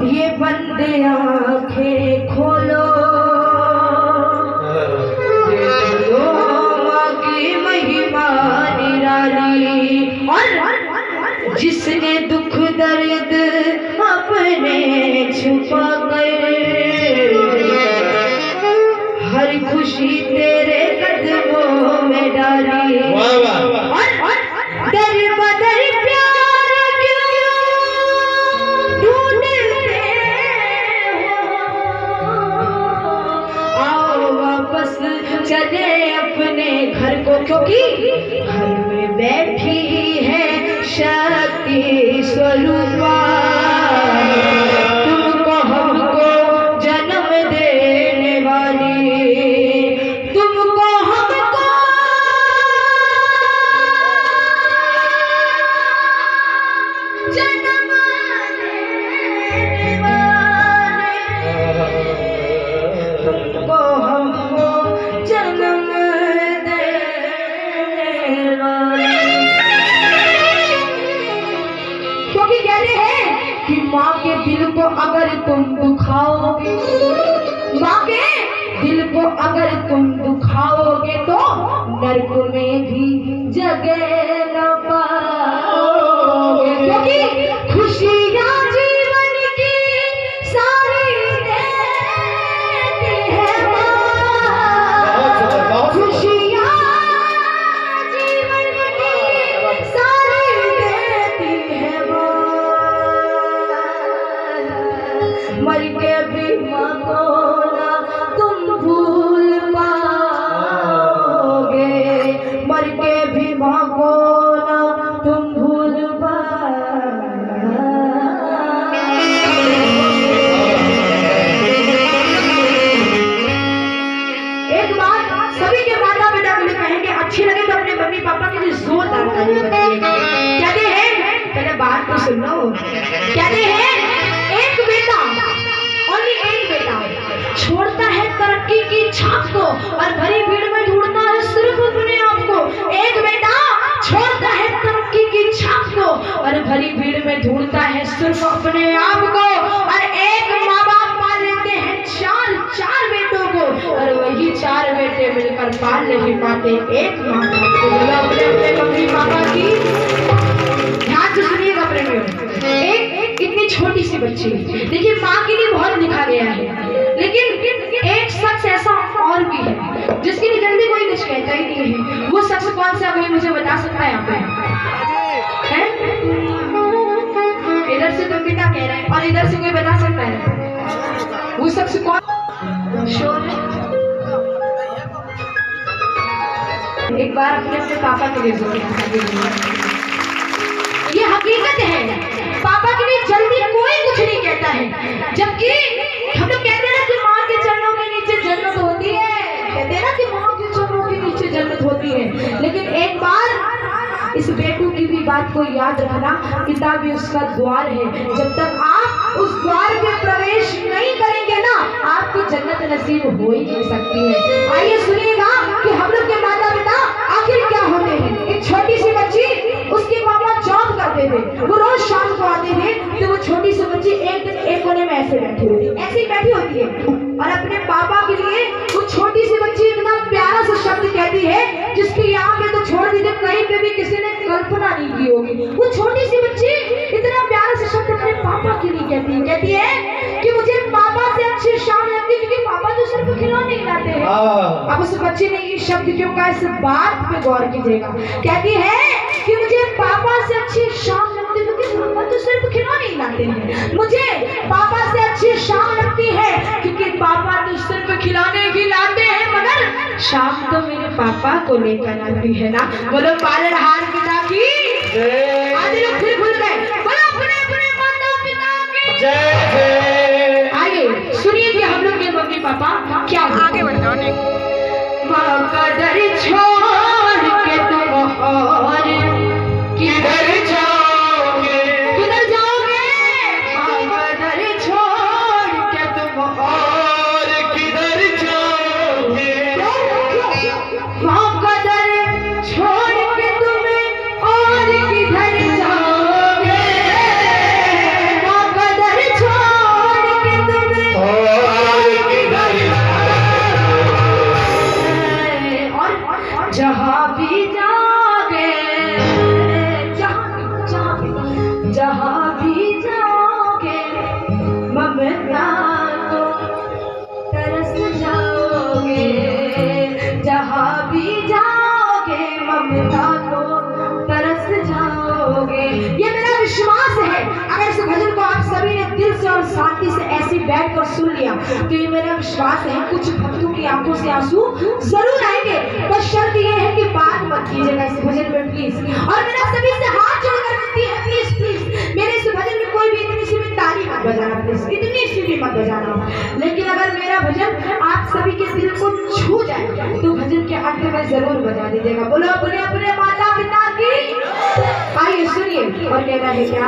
ये बंदे आंखें खोलो, देखो माँ की महिमा निराली। और जिसने दुख दर्द अपने छुपा कर, हर खुशी तेरे कदमों में डाली। और दर बदर प्यार क्यों ढूंढते हो, आओ वापस चले अपने घर को, क्योंकि घर में बैठी है शक्ति स्वरूपा। तुमको हमको जन्म देने वाली, तुमको हमको जन्म देने वाली, तुमको हमको जन्म देने वाली। क्योंकि कहते हैं कि माँ के दिल को अगर तुम दुखाओगे, माँ के दिल को अगर तुम दुखाओगे तो नर्क में भी जगह न पाओगे। क्योंकि खुशियाँ जीवन की सारी देती है माँ, खुशियाँ जीवन की सारी देती है माँ। मर के भी माँ को ना तुम भूल पाओगे, मर के भी माँ को ना तुम भूल पाओगे। एक बात सभी के माता पिता के लिए कहेंगे, अच्छी लगे तो अपने मम्मी पापा के लिए जोरदार ताली बजाइएगा। कहते हैं, पहले बात तो सुन लो, कहते हैं एक बेटा, ओनली एक बेटा छोड़ता है तरक्की की छाप को और भरी भीड़ में ढूंढता है सिर्फ अपने आप को। एक बेटा छोड़ता है तरक्की की छाप को और भरी भीड़ में ढूंढता है सिर्फ अपने आप को। और एक माँ बाप पाल लेते हैं चार बेटों को और वही चार बेटे मिलकर पाल नहीं पाते एक माँ बाप को। अपने अपने मम्मी पापा की ध्यान से सुनिएगा प्रेमियों। एक इतनी छोटी सी बच्ची, देखिए माँ के लिए बहुत लिखा गया है, लेकिन एक शख्स ऐसा और भी है जिसके लिए जल्दी कोई कुछ कहता ही नहीं है। वो शख्स कौन सा, कोई मुझे बता सकता है? आप है इधर से तो पिता कह रहे हैं और इधर से कोई बता सकता है वो शख्स कौन? शोर एक बार अपने पापा के लिए जोर। ये हकीकत है, पापा के लिए जल्दी कोई कुछ नहीं कहता है। जबकि हम लोग कहते हैं ना कि माँ के चरणों के नीचे जन्नत होती है, कहते हैं ना कि माँ के चरणों के नीचे जन्नत होती है। लेकिन एक बार इस बेटू की भी बात को याद रखना, पिता भी उसका द्वार है। जब तक आप उस द्वार पे प्रवेश नहीं करेंगे ना, आपको जन्नत नसीब हो ही नहीं सकती है। आइए सुनिएगा कि हम लोग के माता पिता आखिर क्या होते हैं। एक छोटी सी बच्ची, उसके पापा जॉब करते थे, वो रोज शाम को आते थे, तो वो छोटी सी बच्ची एक दिन एक कोने में ऐसे बैठी होती है, ऐसे ही बैठी होती है और अपने पापा के लिए वो छोटी सी बच्ची इतना प्यारा सा शब्द कहती है जिसकी यहाँ पे तो छोड़ दीजिए, कहीं पे भी किसी ने कल्पना नहीं की होगी। वो छोटी सी बच्ची इतना प्यारा सा शब्द अपने पापा के लिए कहती है कि मुझे पापा से अच्छी शाम लगती है, क्योंकि पापा तो सिर्फ खिलौने खिलाते हैं। अब उस बच्चे ने ये शब्द क्यों कहा, इस बात पे गौर कीजिएगा। कहती है कि मुझे पापा से अच्छी शाम लगती है, क्योंकि पापा तो सिर्फ खिलौने खिलाते हैं। मुझे पापा से अच्छी शाम लगती है क्योंकि पापा तो सिर्फ खिलौने खिलाते हैं, मगर शाम तो मेरे पापा को लेकर आती है ना। बोलो पालनहार पिता की जय। आज लोग फिर भूल गए, बोलो अपने अपने माता पिता की जय। आइए सुनिए कि हम लोग के मम्मी पापा क्या आगे बढ़ जाओ। माँ का दर छोड़ के तुम और किधर जाओगे, किधर जाओगे? माँ का दर छोड़ के तुम और किधर जाओगे? माँ का दर छोड़ के तुम और किधर जाओगे? माँ का दर छोड़ तो ये मेरा विश्वास है कुछ भक्तों की आंखों से आंसू जरूर आएंगे, पर शर्त ये है कि बात मत कीजिएगा इस भजन में प्लीज। और मेरा सभी से हाथ जोड़कर विनती है, प्लीज प्लीज मेरे इस भजन में कोई भी इतनी सी भी ताली मत बजाना, प्लीज इतनी सी भी मत बजाना। लेकिन अगर मेरा भजन आप सभी के दिल को छू जाए तो भजन के अंत में जरूर बजा दीजिएगा। बोलो अपने अपने माता पिता की। आइए सुनिए और कहना है क्या,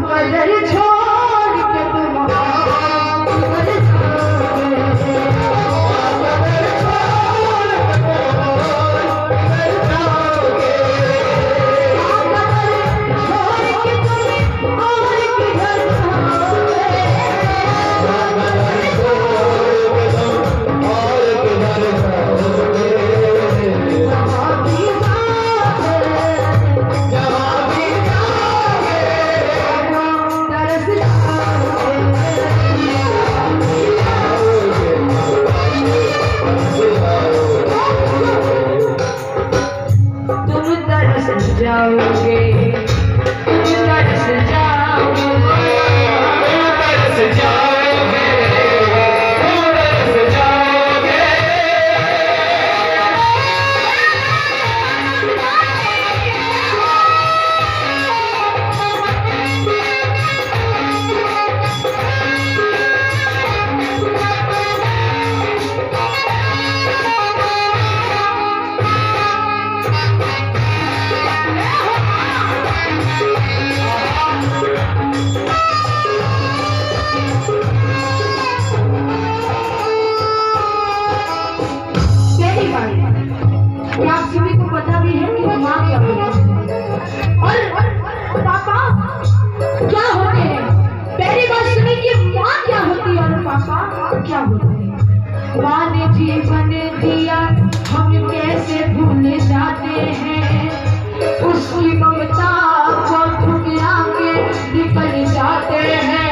कदर छोड़ के आप सभी को पता भी है कि माँ क्या होती है और पापा क्या होते हैं। पहली बात सुनी कि माँ क्या होती है और पापा क्या होते हैं। माँ ने जीवन दिया हम कैसे भूल जाते हैं, उसकी ममता को ठुकरा के निकल जाते हैं।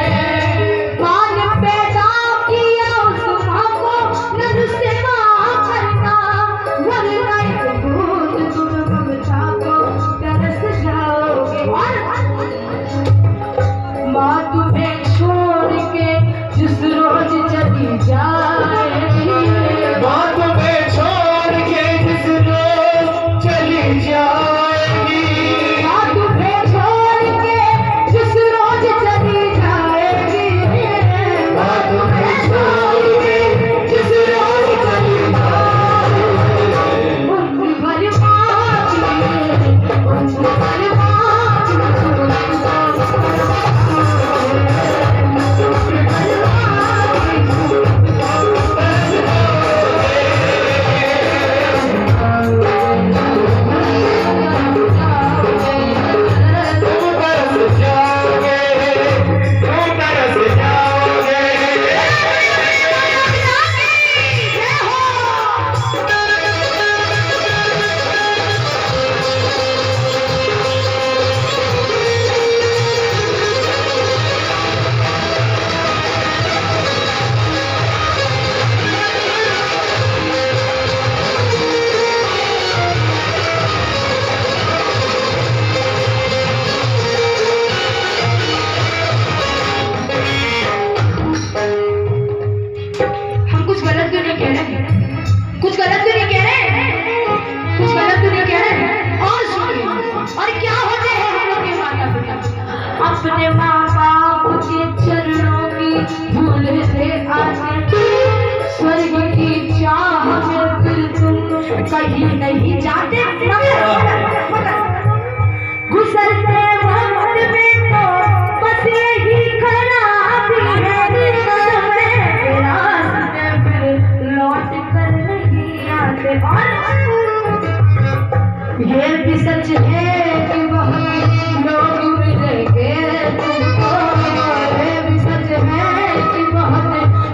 माँ ने पैदा किया उस माँ को नजर से माँ करना, वरना तुम ममता को तरस जाओगे। माँ तुम्हें छोड़ के जिस रोज चली जाएगी, माँ तुम्हें छोड़ के जिस रोज चली जाएगी, माँ तुम्हें छोड़ के जिस रोज चली जाएगी, माँ तुम्हें छोड़ के जिस रोज चली जाएगी। उनकी भर माँ की, उनकी भर माँ की, कुछ गलत तो नहीं कह रहे, कुछ गलत तो नहीं कह रहे। और सुनिए, और क्या होते हैं हम लोग के माता पिता, अपने माँ बाप के चरणों की भूलते आते, स्वर्ग की चाह में फिर तुम कहीं नहीं जाते। गुजरते वक्त में तो बस यही खराबी है, समय रास्ते फिर लौट कर नहीं आते। ये भी सच है कि बहुत लोग मिलेंगे तुमको, ये भी सच है कि बहुत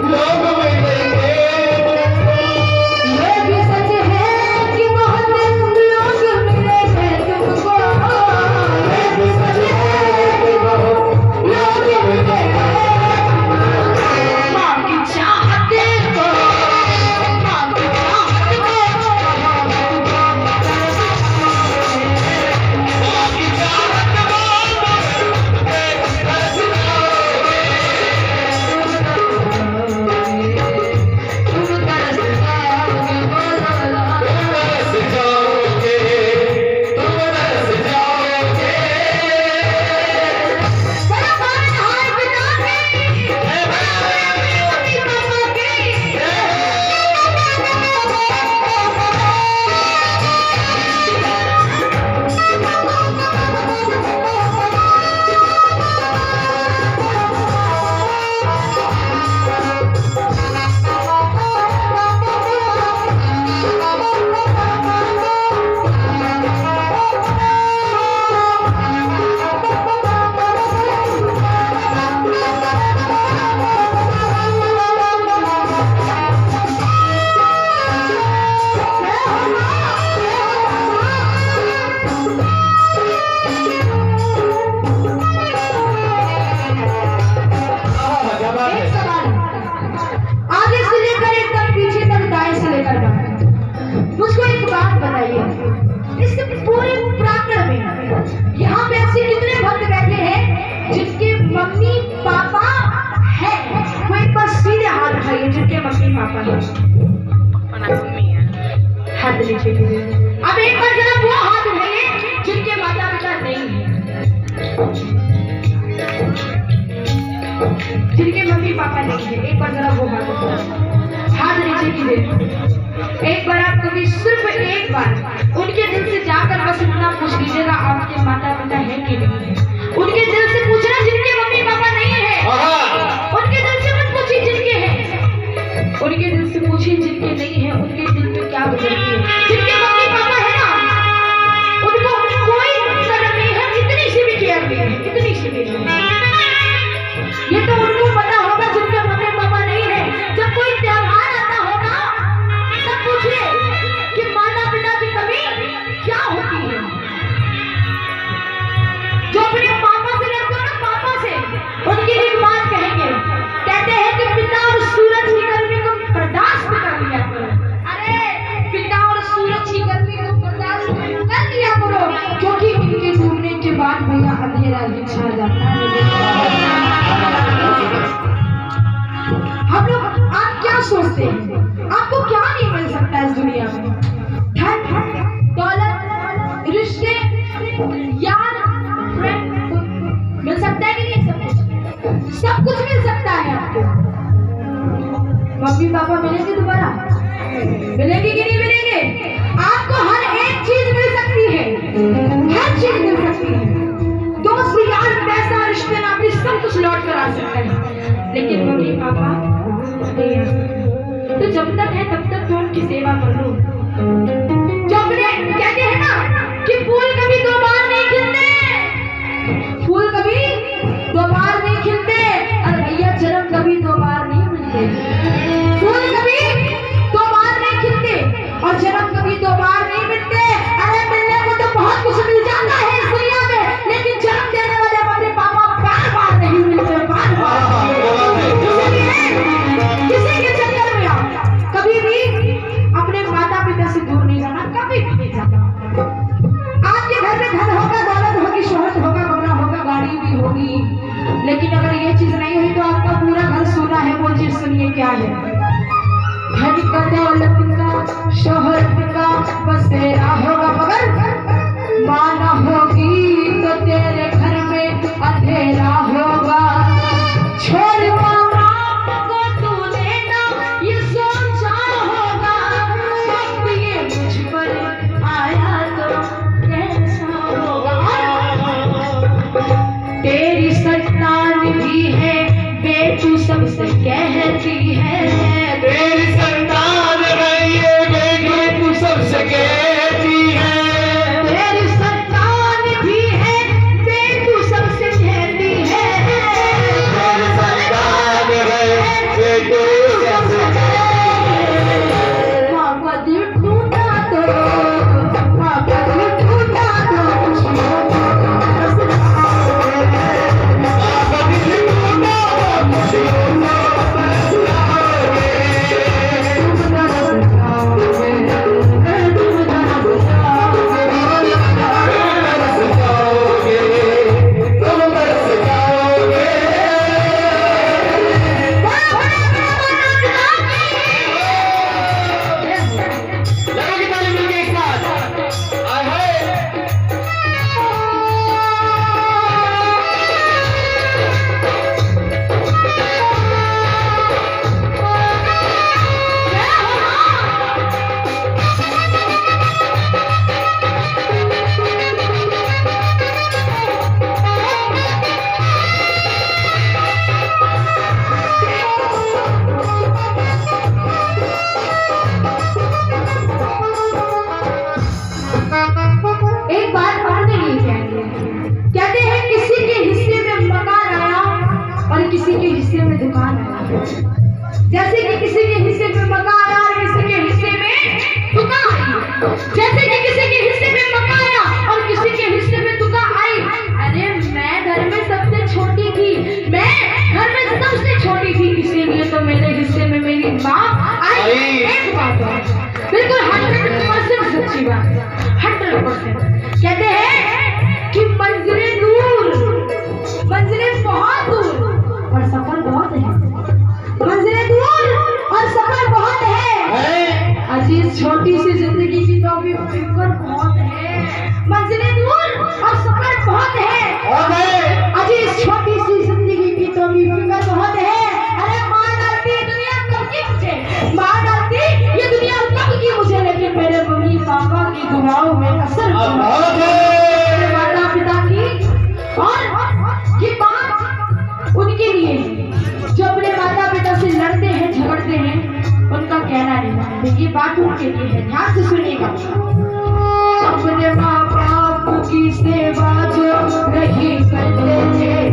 लोग मिलेंगे, ये भी सच है कि बहुत लोग मम्मी पापा हैं। हाथ नीचे कीजिए। अब एक बार जरा वो हाथ उठाइए जिनके माता पिता नहीं है, जिनके मम्मी पापा नहीं है। एक बार जरा वो हाथ नीचे कीजिए। एक बार आप कभी सिर्फ एक बार उनके दिल से जाकर बस इतना पूछ लीजिएगा आपके माता पिता है कि नहीं है। उनके दिल से पूछना जिनके मम्मी पापा नहीं है, उनके दिल से मत पूछिए जिनके हैं, उनके दिल से पूछिए जिनके नहीं है उनके दिल में क्या गुजरती है। जिनके मम्मी पापा है ना उनको कोई कदर नहीं है, इतनी सी भी केयर नहीं है, इतनी सी भी नहीं। ये तो उनको पता होगा जिनके मम्मी पापा नहीं है। जब कोई त्योहार आता होगा सब पूछिए कि माता पिता की कमी क्या होती है। जो अपने पापा से लड़ते हो ना, पापा से उनकी एक बात कहेंगे, कहते हैं कि पिता और सूरज की गर्मी को बर्दाश्त कर लिया करो। अरे पिता और सूरज की गर्मी को बर्दाश्त कर लिया करो, क्योंकि इनके डूबने के बाद भैया अंधेरा ही छा जाता है। हम लोग, आप क्या सोचते हैं आपको क्या नहीं मिल सकता इस दुनिया में? धन, दौलत, रिश्ते, यार, फ्रेंड मिल सकता है कि नहीं? सब कुछ मिल सकता है आपको। मम्मी पापा मिलेंगे दोबारा? मिलेंगे कि नहीं मिलेंगे? आपको हर एक चीज मिल सकती है, हर चीज मिल सकती है। दोस्त, यार, पैसा, रिश्ते, नाते सब कुछ लौट कर आ सकता है, लेकिन मम्मी पापा तो जब तक है तब तक तो उनकी सेवा कर लो। जो अपने कहते हैं ना कि फूल कभी दो बार नहीं खिलते, फूल कभी दो बार नहीं खिलते, और भैया जन्म कभी दो बार नहीं मिलते। फूल कभी दो बार नहीं खिलते और जन्म कभी दो बार नहीं मिलते। अरे मिलने को तो बहुत कुछ मिल जाता है इस दुनिया में, लेकिन जन्म देने वाले मम्मी पापा बार बार नहीं मिलते, बार बार। किसी के चक्कर में आप कभी भी अपने माता पिता से दूर नहीं जाना, कभी भी नहीं जाना। आपके घर में धन होगा, दौलत होगी, शोहरत होगा, बंगला होगा, गाड़ी भी होगी, लेकिन अगर ये चीज नहीं हुई तो आपका पूरा घर सोना है। वो चीज सुनिए क्या है? धन का, दौलत का, शोहरत का बसेरा होगा, मगर मां न होगी तो तेरे घर में अंधेरा होगा। छोड़ मामा को तूने ना ये सोचा होगा, वक्त ये मुझ पर आया तो कैसा होगा। तेरी संतान भी है बेटू सबसे कहती है, तेरी संतान है ये बेटी तू सबसे कहती है। तेरी संतान भी है बेटू सबसे कहती है, तेरी संतान है ये तू सबसे कहती है। माँ का दिल टूटा तो, माँ का दिल टूटा तो खुशियों का बस आओगे। आपका दिल टूटा खुशियों का बस आओगे। तुम तरस जाओगे, तुम तरस जाओगे। तरस जाओगे, तुम तरस जाओगे। लगोगी ताली मिल गई एक साथ। आए हाय। एक बात अपने लिए कहते हैं किसी के हिस्से में मकान आया और किसी के हिस्से में दुकान आया। जैसे कि किसी के हिस्से में मकान आया और किसी के हिस्से में दुकान आई। जैसे कि किसी के हिस्से में मकान आया और किसी के हिस्से में दुकान आई। अरे मैं घर में सबसे छोटी थी, मैं घर में सबसे छोटी थी, इसीलिए तो मेरे हिस्से में मेरी माँ आई। एक बात बिल्कुल 100% सच्ची बात, 100%। कहते हैं कि मंजिलें दूर, मंजिलें बहुत दूर और सफर बहुत है। मंजिलें दूर और सफर छोटी सी जिंदगी की तो अभी फिक्र बहुत है, मंजिलें दूर और सफर बहुत है। अजी इस छोटी सी जिंदगी की तो अभी फिक्र बहुत है। अरे मार डालती ये दुनिया कब की मुझे, मार डालती ये दुनिया कब की मुझे, लेकिन मेरे मम्मी पापा की दुआओं में असर मेरे माता पिता की। और ये बात उनके लिए जो अपने माता पिता से लड़ते हैं झगड़ते हैं, उनका कहना नहीं मानते, ये बात उनके लिए है। ध्यान से सुनिएगा। अपने माँ बाप की सेवा जो नहीं करते थे,